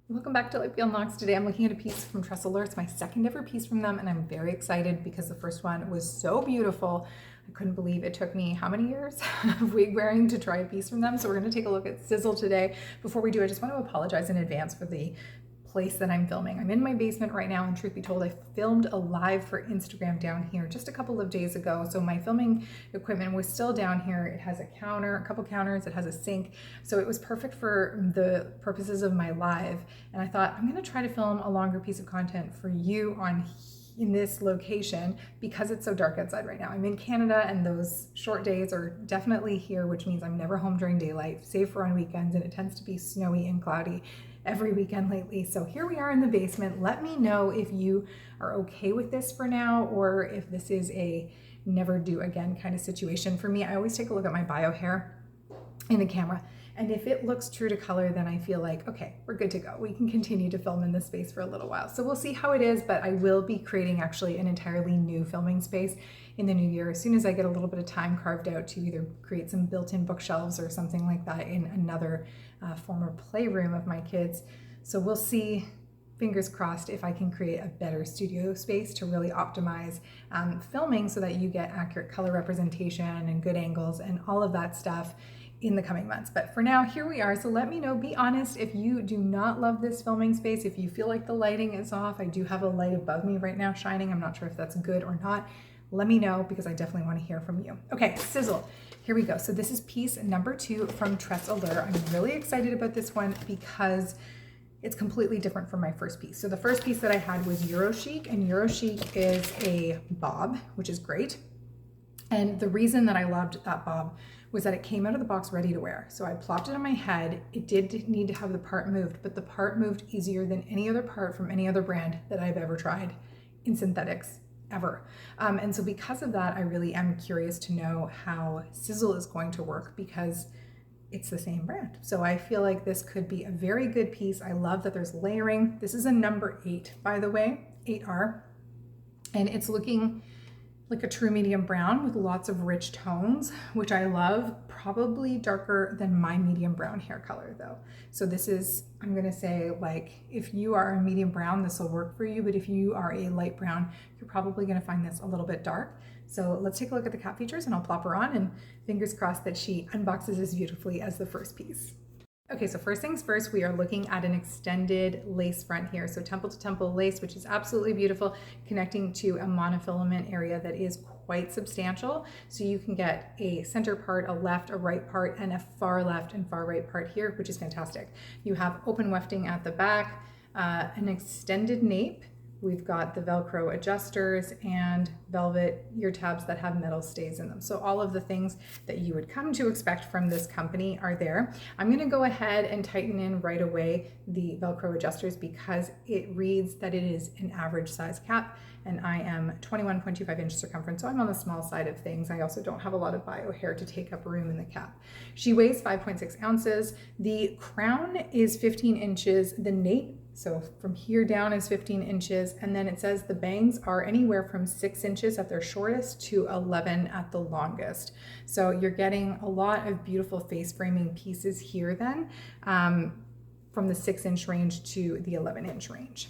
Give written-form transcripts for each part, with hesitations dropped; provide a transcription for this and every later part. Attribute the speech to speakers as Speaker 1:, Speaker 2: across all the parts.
Speaker 1: Welcome back to Light Beyond Locks. Today I'm looking at a piece from Tressallure. It's my second ever piece from them and I'm very excited because the first one was so beautiful. I couldn't believe it took me how many years of wig wearing to try a piece from them. So we're going to take a look at Sizzle today. Before we do, I just want to apologize in advance for the place that I'm filming. I'm in my basement right now, and truth be told, I filmed a live for Instagram down here just a couple of days ago. So my filming equipment was still down here. It has a counter, a couple counters, it has a sink. So it was perfect for the purposes of my live. And I thought, I'm gonna try to film a longer piece of content for you in this location because it's so dark outside right now. I'm in Canada and those short days are definitely here, which means I'm never home during daylight, save for on weekends, and it tends to be snowy and cloudy every weekend lately. So here we are in the basement. Let me know if you are okay with this for now or if this is a never do again kind of situation. For me, I always take a look at my bio hair in the camera, and if it looks true to color, then I feel like, okay, we're good to go. We can continue to film in this space for a little while. So we'll see how it is, but I will be creating actually an entirely new filming space in the new year as soon as I get a little bit of time carved out to either create some built-in bookshelves or something like that in another former playroom of my kids. So we'll see, fingers crossed, if I can create a better studio space to really optimize filming so that you get accurate color representation and good angles and all of that stuff in the coming months. But for now, here we are. So let me know, be honest, if you do not love this filming space, if you feel like the lighting is off. I do have a light above me right now shining. I'm not sure if that's good or not. Let me know because I definitely want to hear from you. Okay, Sizzle, here we go. So this is piece number 2 from Tressallure. I'm really excited about this one because it's completely different from my first piece. So the first piece that I had was Euro Chic, and Euro Chic is a bob, which is great. And the reason that I loved that bob was that it came out of the box ready to wear. So I plopped it on my head. It did need to have the part moved, but the part moved easier than any other part from any other brand that I've ever tried in synthetics ever. And so because of that, I really am curious to know how Sizzle is going to work because it's the same brand. So I feel like this could be a very good piece. I love that there's layering. This is a number 8, by the way, 8R, and it's looking like a true medium brown with lots of rich tones, which I love. Probably darker than my medium brown hair color though. So this is, I'm gonna say, like, if you are a medium brown, this will work for you, but if you are a light brown, you're probably gonna find this a little bit dark. So let's take a look at the cap features and I'll plop her on, and fingers crossed that she unboxes as beautifully as the first piece. Okay, so first things first, we are looking at an extended lace front here. So temple to temple lace, which is absolutely beautiful, connecting to a monofilament area that is quite substantial. So you can get a center part, a left, a right part, and a far left and far right part here, which is fantastic. You have open wefting at the back, an extended nape. We've got the Velcro adjusters and velvet ear tabs that have metal stays in them. So all of the things that you would come to expect from this company are there. I'm gonna go ahead and tighten in right away the Velcro adjusters because it reads that it is an average size cap, and I am 21.25 inch circumference, so I'm on the small side of things. I also don't have a lot of bio hair to take up room in the cap. She weighs 5.6 ounces. The crown is 15 inches. The nape, so from here down, is 15 inches, and then it says the bangs are anywhere from 6 inches at their shortest to 11 at the longest. So you're getting a lot of beautiful face framing pieces here then, from the 6-inch range to the 11-inch range.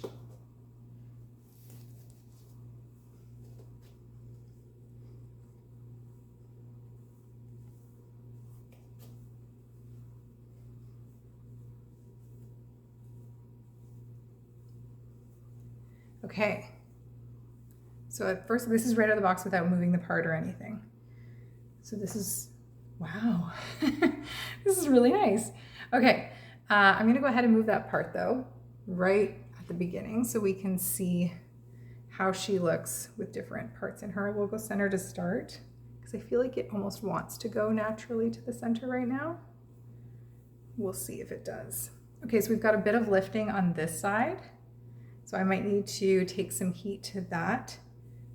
Speaker 1: Okay, so at first, this is right out of the box without moving the part or anything. So this is, wow, this is really nice. Okay, I'm gonna go ahead and move that part though, right at the beginning so we can see how she looks with different parts in her. We'll go center to start because I feel like it almost wants to go naturally to the center right now. We'll see if it does. Okay, so we've got a bit of lifting on this side. So I might need to take some heat to that.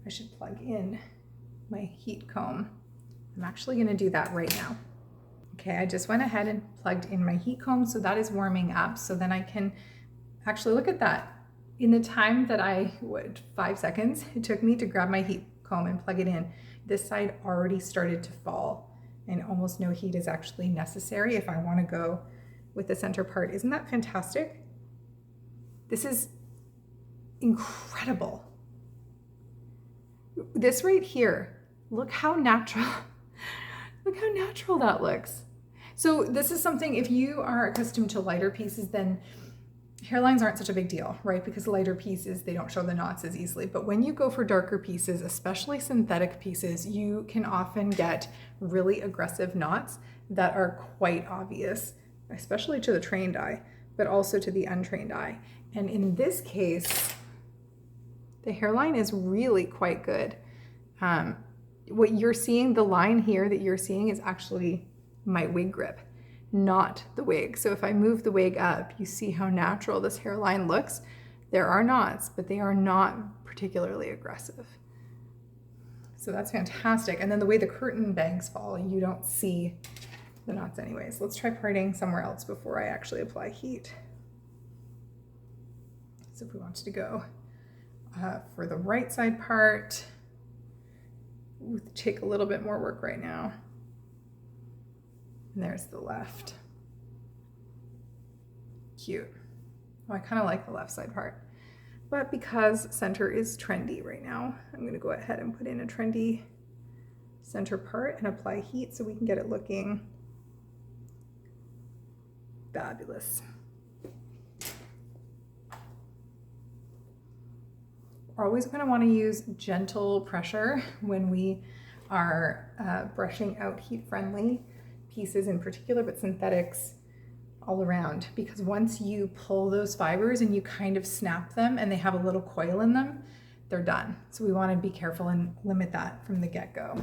Speaker 1: I should plug in my heat comb. I'm actually gonna do that right now. Okay, I just went ahead and plugged in my heat comb, so that is warming up. So then I can actually look at that. In the time that 5 seconds it took me to grab my heat comb and plug it in, this side already started to fall and almost no heat is actually necessary if I wanna go with the center part. Isn't that fantastic? This is incredible. This right here, look how natural, look how natural that looks. So this is something, if you are accustomed to lighter pieces, then hairlines aren't such a big deal, right? Because lighter pieces, they don't show the knots as easily. But when you go for darker pieces, especially synthetic pieces, you can often get really aggressive knots that are quite obvious, especially to the trained eye, but also to the untrained eye. And in this case, the hairline is really quite good. What you're seeing, the line here that you're seeing is actually my wig grip, not the wig. So if I move the wig up, you see how natural this hairline looks. There are knots, but they are not particularly aggressive. So that's fantastic. And then the way the curtain bangs fall, you don't see the knots anyways. Let's try parting somewhere else before I actually apply heat. So if we wanted to go for the right side part, would take a little bit more work right now. And there's the left. Cute. Oh, I kind of like the left side part. But because center is trendy right now, I'm going to go ahead and put in a trendy center part and apply heat so we can get it looking fabulous. We're always going to want to use gentle pressure when we are brushing out heat-friendly pieces in particular, but synthetics all around, because once you pull those fibers and you kind of snap them and they have a little coil in them, they're done. So we want to be careful and limit that from the get-go.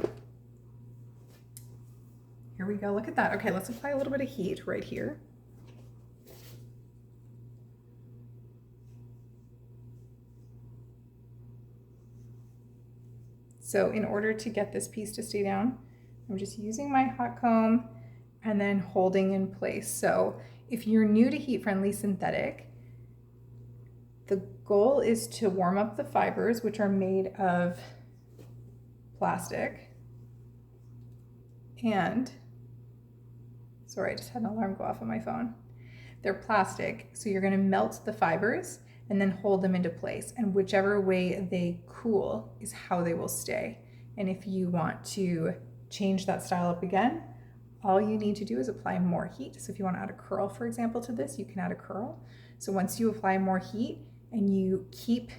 Speaker 1: Here we go, look at that. Okay, let's apply a little bit of heat right here. So in order to get this piece to stay down, I'm just using my hot comb and then holding in place. So if you're new to heat-friendly synthetic, the goal is to warm up the fibers, which are made of plastic. And, sorry, I just had an alarm go off on my phone. They're plastic, so you're gonna melt the fibers and then hold them into place. And whichever way they cool is how they will stay. And if you want to change that style up again, all you need to do is apply more heat. So if you want to add a curl, for example, to this, you can add a curl. So once you apply more heat and you keep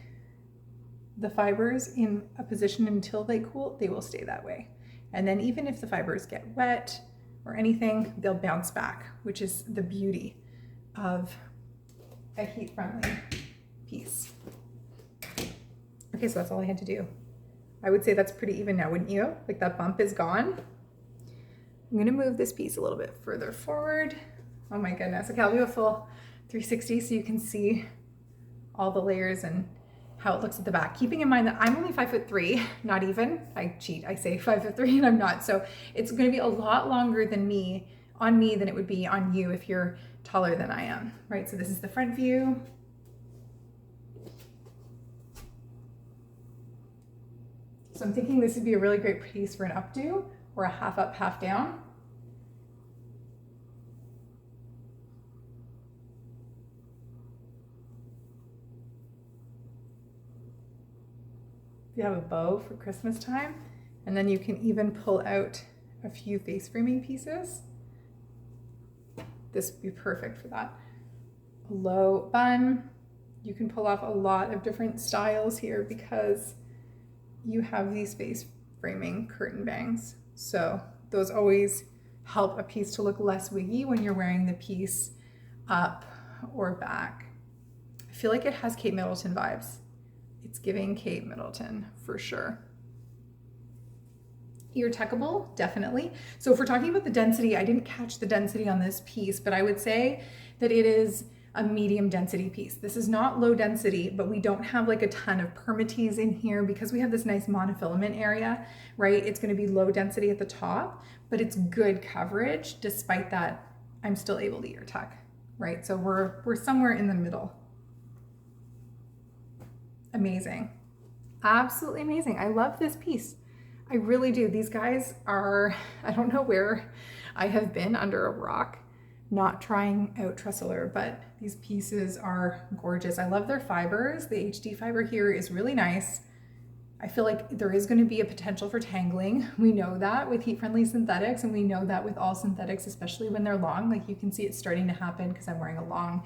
Speaker 1: the fibers in a position until they cool, they will stay that way. And then even if the fibers get wet or anything, they'll bounce back, which is the beauty of a heat-friendly piece. Okay, so that's all I had to do. I would say that's pretty even now, wouldn't you? Like that bump is gone. I'm gonna move this piece a little bit further forward. Oh my goodness. Okay, I'll do a full 360 so you can see all the layers and how it looks at the back. Keeping in mind that I'm only 5'3", not even. I cheat, I say 5'3" and I'm not. So it's gonna be a lot longer than on me than it would be on you if you're taller than I am, right? So this is the front view. So I'm thinking this would be a really great piece for an updo or a half up, half down. If you have a bow for Christmas time, and then you can even pull out a few face framing pieces. This would be perfect for that. A low bun. You can pull off a lot of different styles here because you have these face framing curtain bangs. So those always help a piece to look less wiggy when you're wearing the piece up or back. I feel like it has Kate Middleton vibes. It's giving Kate Middleton for sure. Ear tuckable, definitely. So if we're talking about the density, I didn't catch the density on this piece, but I would say that it is a medium density piece. This is not low density, but we don't have like a ton of permatease in here because we have this nice monofilament area, right? It's gonna be low density at the top, but it's good coverage. Despite that, I'm still able to ear tuck, right? So we're somewhere in the middle. Amazing, absolutely amazing. I love this piece. I really do. These guys are, I don't know where I have been under a rock, not trying out Tressallure, but these pieces are gorgeous. I love their fibers. The HD fiber here is really nice. I feel like there is going to be a potential for tangling. We know that with heat-friendly synthetics, and we know that with all synthetics, especially when they're long. Like you can see it's starting to happen because I'm wearing a long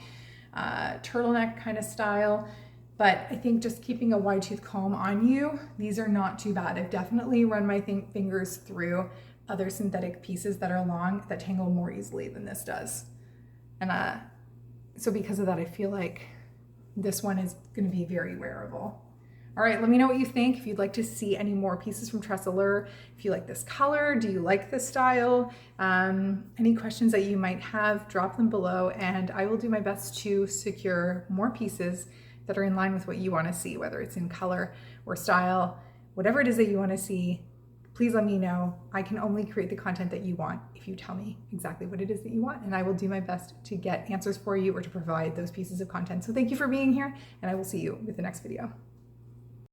Speaker 1: turtleneck kind of style. But I think just keeping a wide tooth comb on you, these are not too bad. I've definitely run my fingers through other synthetic pieces that are long that tangle more easily than this does. And so because of that, I feel like this one is going to be very wearable. All right, let me know what you think. If you'd like to see any more pieces from Tressallure, if you like this color, do you like this style? Any questions that you might have, drop them below, and I will do my best to secure more pieces that are in line with what you want to see, whether it's in color or style, whatever it is that you want to see. Please let me know. I can only create the content that you want if you tell me exactly what it is that you want, and I will do my best to get answers for you or to provide those pieces of content. So thank you for being here, and I will see you with the next video.